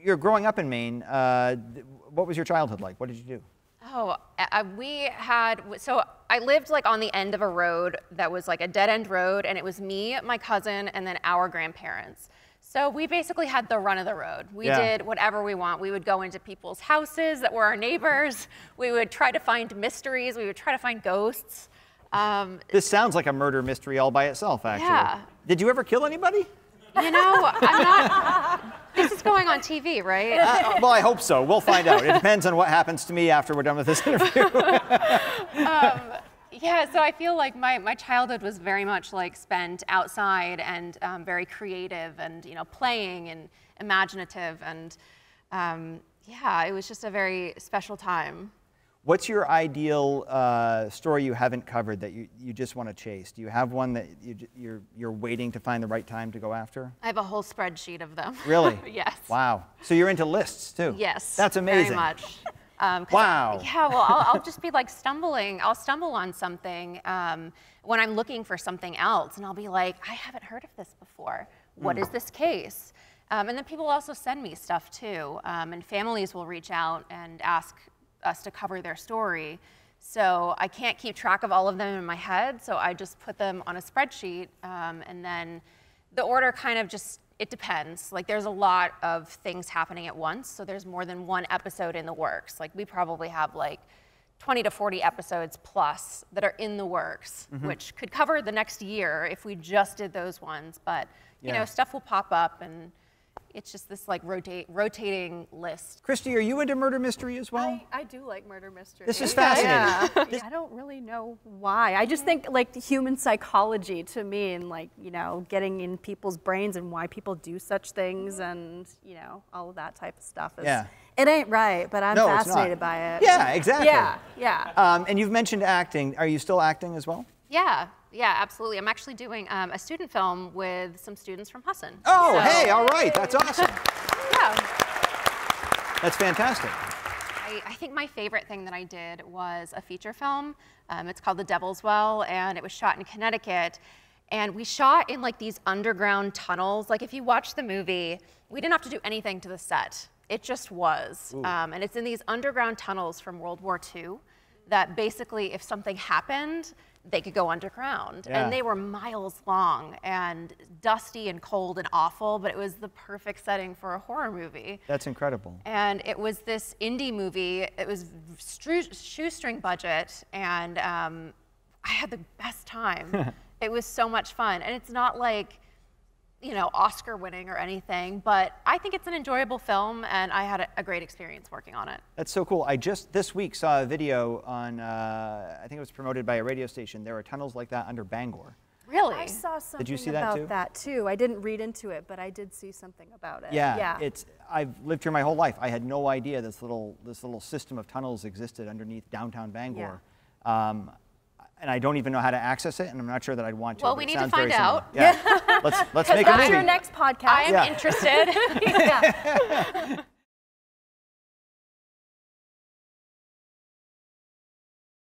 you're growing up in Maine. What was your childhood like? What did you do? Oh, so I lived like on the end of a road that was like a dead end road, and it was me, my cousin, and then our grandparents. So we basically had the run of the road. We did whatever we want. We would go into people's houses that were our neighbors. We would try to find mysteries. We would try to find ghosts. This sounds like a murder mystery all by itself, actually. Yeah. Did you ever kill anybody? You know, I'm not. This is going on TV, right? Well, I hope so. We'll find out. It depends on what happens to me after we're done with this interview. Yeah, so I feel like my childhood was very much like spent outside and very creative and, you know, playing and imaginative. And yeah, it was just a very special time. What's your ideal story you haven't covered that you just want to chase? Do you have one that you're waiting to find the right time to go after? I have a whole spreadsheet of them. Really? Yes. Wow. So you're into lists too? Yes. That's amazing. Very much. Wow. Yeah, well, I'll just be like stumbling. I'll stumble on something when I'm looking for something else, and I'll be like, I haven't heard of this before. What is this case? And then people also send me stuff too, and families will reach out and ask us to cover their story. So I can't keep track of all of them in my head, so I just put them on a spreadsheet, and then the order kind of just, it depends. Like there's a lot of things happening at once, so there's more than one episode in the works. Like we probably have like 20 to 40 episodes plus that are in the works, which could cover the next year if we just did those ones. But you know, stuff will pop up, and it's just this like rotating list. Christy, are you into murder mystery as well? I do like murder mystery. This is fascinating. Yeah. I don't really know why. I just think like human psychology to me, and like, you know, getting in people's brains and why people do such things, and you know, all of that type of stuff is, it ain't right, but I'm fascinated by it. Yeah, exactly. Yeah. And you've mentioned acting. Are you still acting as well? Yeah, absolutely. I'm actually doing a student film with some students from Husson. Oh, so, hey, all right, that's awesome. Yeah. That's fantastic. I think my favorite thing that I did was a feature film. It's called The Devil's Well, and it was shot in Connecticut. And we shot in like these underground tunnels. Like if you watch the movie, we didn't have to do anything to the set. It just was. And it's in these underground tunnels from World War II that basically if something happened, they could go underground. And they were miles long and dusty and cold and awful, but it was the perfect setting for a horror movie. That's incredible. And it was this indie movie. It was shoestring budget, and I had the best time. It was so much fun. And it's not like, you know, Oscar winning or anything, but I think it's an enjoyable film, and I had a great experience working on it. That's so cool. I just this week saw a video on, I think it was promoted by a radio station. There are tunnels like that under Bangor. Really? I saw something Did you see that about that too. I didn't read into it, but I did see something about it. Yeah. I've lived here my whole life. I had no idea this little system of tunnels existed underneath downtown Bangor. And I don't even know how to access it, and I'm not sure that I'd want to. Well, we need to find out. Yeah. Let's make a movie. Your next podcast. I am interested.